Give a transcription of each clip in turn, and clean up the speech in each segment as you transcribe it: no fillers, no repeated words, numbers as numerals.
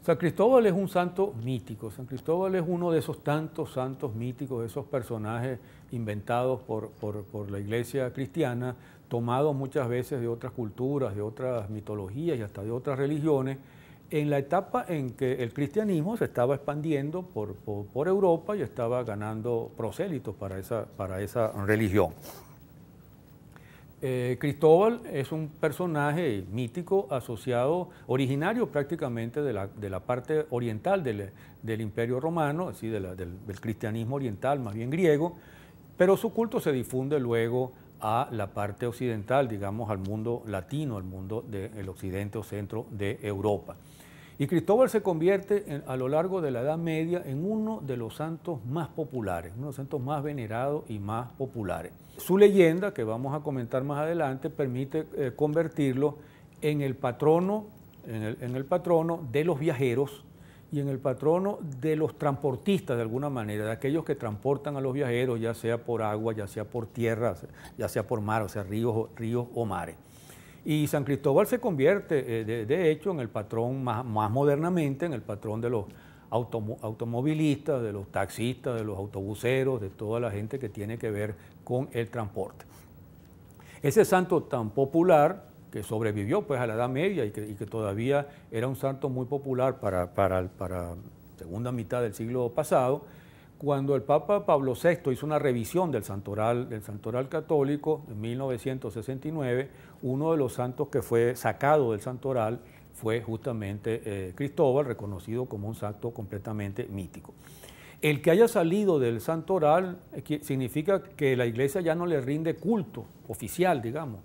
San Cristóbal es un santo mítico. San Cristóbal es uno de esos tantos santos míticos, de esos personajes inventados por la iglesia cristiana, tomados muchas veces de otras culturas, de otras mitologías y hasta de otras religiones, en la etapa en que el cristianismo se estaba expandiendo por Europa y estaba ganando prosélitos para esa religión. Cristóbal es un personaje mítico asociado, originario prácticamente de la parte oriental del Imperio Romano, así del cristianismo oriental, más bien griego, pero su culto se difunde luego a la parte occidental, digamos al mundo latino, al mundo del occidente o centro de Europa. Y Cristóbal se convierte a lo largo de la Edad Media en uno de los santos más populares, uno de los santos más venerados y más populares. Su leyenda, que vamos a comentar más adelante, permite convertirlo en el patrono, en el patrono de los viajeros y en el patrono de los transportistas de alguna manera, de aquellos que transportan a los viajeros, ya sea por agua, ya sea por tierra, ya sea por mar, o sea, ríos o mares. Y San Cristóbal se convierte, de hecho, en el patrón más modernamente, en el patrón de los automovilistas, de los taxistas, de los autobuseros, de toda la gente que tiene que ver con el transporte. Ese santo tan popular, que sobrevivió pues a la Edad Media y que todavía era un santo muy popular para la segunda mitad del siglo pasado, cuando el Papa Pablo VI hizo una revisión del santoral católico en 1969, uno de los santos que fue sacado del santoral fue justamente Cristóbal, reconocido como un santo completamente mítico. El que haya salido del santoral significa que la iglesia ya no le rinde culto oficial, digamos,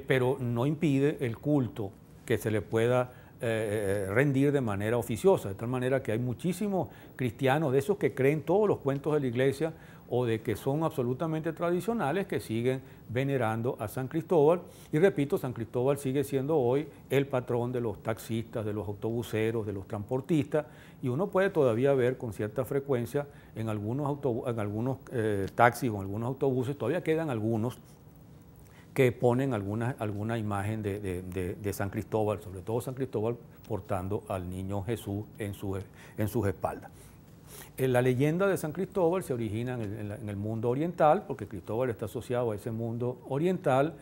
pero no impide el culto que se le pueda rendir de manera oficiosa, de tal manera que hay muchísimos cristianos de esos que creen todos los cuentos de la iglesia o de que son absolutamente tradicionales que siguen venerando a San Cristóbal. Y repito, San Cristóbal sigue siendo hoy el patrón de los taxistas, de los autobuseros, de los transportistas, y uno puede todavía ver con cierta frecuencia en algunos taxis o en algunos autobuses, todavía quedan algunos que ponen alguna imagen de San Cristóbal, sobre todo San Cristóbal portando al niño Jesús en sus espaldas. La leyenda de San Cristóbal se origina en el mundo oriental, porque Cristóbal está asociado a ese mundo oriental,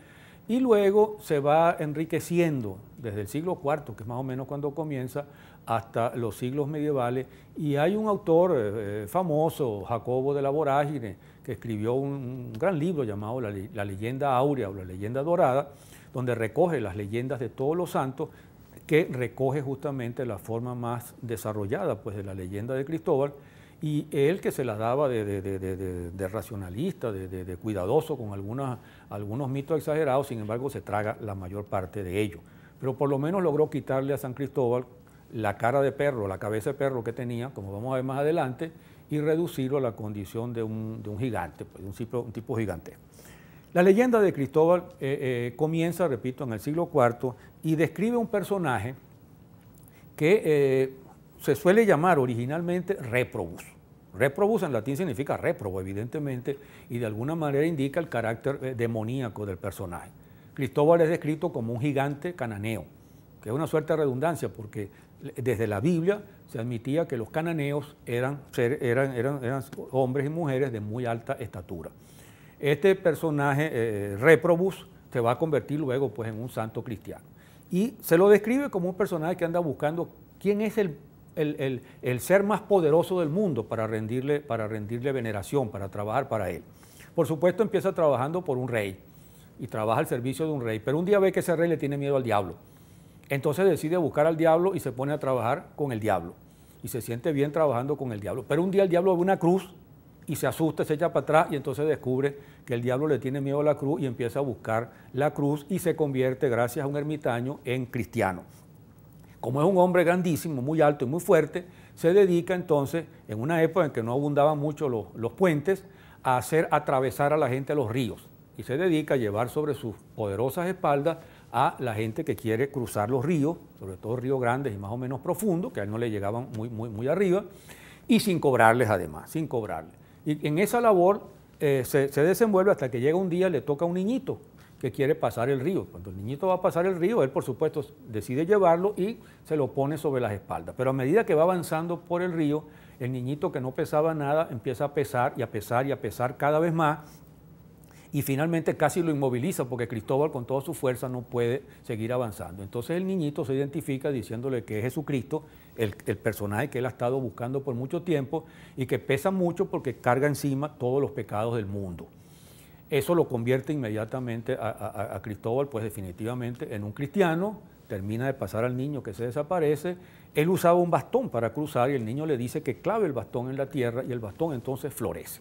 y luego se va enriqueciendo desde el siglo IV, que es más o menos cuando comienza, hasta los siglos medievales, y hay un autor famoso, Jacobo de la Vorágine, que escribió un gran libro llamado La Leyenda Áurea o La Leyenda Dorada, donde recoge las leyendas de todos los santos, que recoge justamente la forma más desarrollada pues, de la leyenda de Cristóbal, y él que se las daba de racionalista, de cuidadoso con algunos mitos exagerados, sin embargo se traga la mayor parte de ellos. Pero por lo menos logró quitarle a San Cristóbal la cara de perro, la cabeza de perro que tenía, como vamos a ver más adelante, y reducirlo a la condición de un gigante, pues, un tipo gigantesco. La leyenda de Cristóbal comienza, repito, en el siglo IV y describe un personaje que se suele llamar originalmente réprobus. Réprobus en latín significa réprobo, evidentemente, y de alguna manera indica el carácter demoníaco del personaje. Cristóbal es descrito como un gigante cananeo, que es una suerte de redundancia, porque desde la Biblia se admitía que los cananeos eran hombres y mujeres de muy alta estatura. Este personaje, réprobus, se va a convertir luego pues, en un santo cristiano. Y se lo describe como un personaje que anda buscando quién es el ser más poderoso del mundo para rendirle veneración, para trabajar para él. Por supuesto, empieza trabajando por un rey y trabaja al servicio de un rey, pero un día ve que ese rey le tiene miedo al diablo. Entonces decide buscar al diablo y se pone a trabajar con el diablo. Y se siente bien trabajando con el diablo. Pero un día el diablo ve una cruz y se asusta, se echa para atrás y entonces descubre que el diablo le tiene miedo a la cruz y empieza a buscar la cruz y se convierte, gracias a un ermitaño, en cristiano. Como es un hombre grandísimo, muy alto y muy fuerte, se dedica entonces, en una época en que no abundaban mucho los puentes, a hacer atravesar a la gente a los ríos. Y se dedica a llevar sobre sus poderosas espaldas a la gente que quiere cruzar los ríos, sobre todo ríos grandes y más o menos profundos, que a él no le llegaban muy arriba, y sin cobrarles además, sin cobrarles. Y en esa labor se desenvuelve hasta que llega un día, le toca a un niñito, que quiere pasar el río. Cuando el niñito va a pasar el río, él por supuesto decide llevarlo y se lo pone sobre las espaldas. Pero a medida que va avanzando por el río, el niñito que no pesaba nada empieza a pesar y a pesar y a pesar cada vez más, y finalmente casi lo inmoviliza porque Cristóbal con toda su fuerza no puede seguir avanzando. Entonces el niñito se identifica diciéndole que es Jesucristo, el personaje que él ha estado buscando por mucho tiempo y que pesa mucho porque carga encima todos los pecados del mundo. Eso lo convierte inmediatamente a Cristóbal, pues definitivamente, en un cristiano. Termina de pasar al niño que se desaparece. Él usaba un bastón para cruzar y el niño le dice que clave el bastón en la tierra y el bastón entonces florece,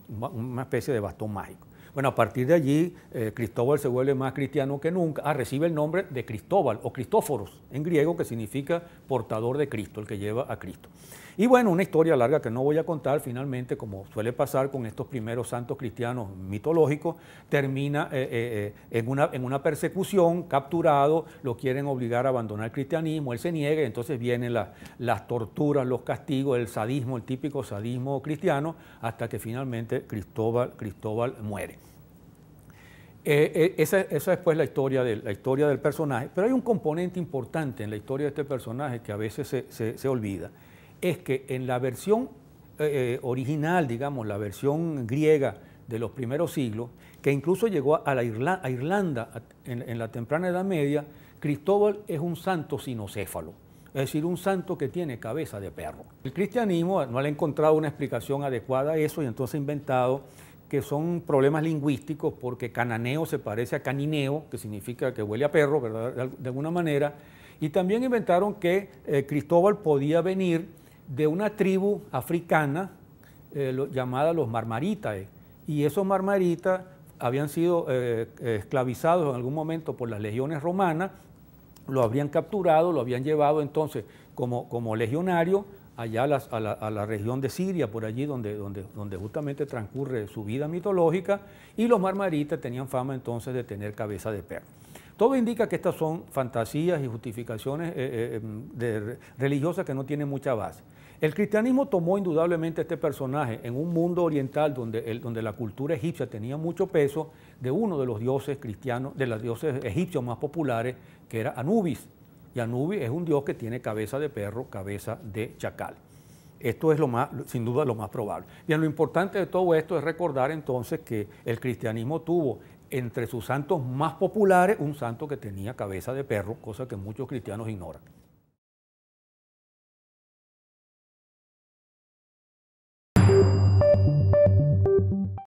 una especie de bastón mágico. Bueno, a partir de allí, Cristóbal se vuelve más cristiano que nunca. Recibe el nombre de Cristóbal o Cristóforos en griego, que significa portador de Cristo, el que lleva a Cristo. Y bueno, una historia larga que no voy a contar, finalmente, como suele pasar con estos primeros santos cristianos mitológicos, termina en una persecución, capturado, lo quieren obligar a abandonar el cristianismo, él se niega y entonces vienen las torturas, los castigos, el sadismo, el típico sadismo cristiano, hasta que finalmente Cristóbal muere. Esa es pues la historia del personaje, pero hay un componente importante en la historia de este personaje que a veces se olvida. Es que en la versión original, digamos, la versión griega de los primeros siglos, que incluso llegó a Irlanda en la temprana Edad Media, Cristóbal es un santo sinocéfalo, es decir, un santo que tiene cabeza de perro. El cristianismo no le ha encontrado una explicación adecuada a eso y entonces ha inventado que son problemas lingüísticos porque cananeo se parece a canineo, que significa que huele a perro, ¿verdad? De alguna manera, y también inventaron que Cristóbal podía venir de una tribu africana llamada los marmaritae, y esos marmaritas habían sido esclavizados en algún momento por las legiones romanas, lo habrían capturado, lo habían llevado entonces como legionario allá a la región de Siria, por allí donde justamente transcurre su vida mitológica, y los marmaritas tenían fama entonces de tener cabeza de perro. Todo indica que estas son fantasías y justificaciones religiosas que no tienen mucha base. El cristianismo tomó indudablemente este personaje en un mundo oriental donde la cultura egipcia tenía mucho peso, de uno de los dioses cristianos, de los dioses egipcios más populares, que era Anubis. Y Anubis es un dios que tiene cabeza de perro, cabeza de chacal. Esto es sin duda lo más probable. Bien, lo importante de todo esto es recordar entonces que el cristianismo tuvo entre sus santos más populares un santo que tenía cabeza de perro, cosa que muchos cristianos ignoran.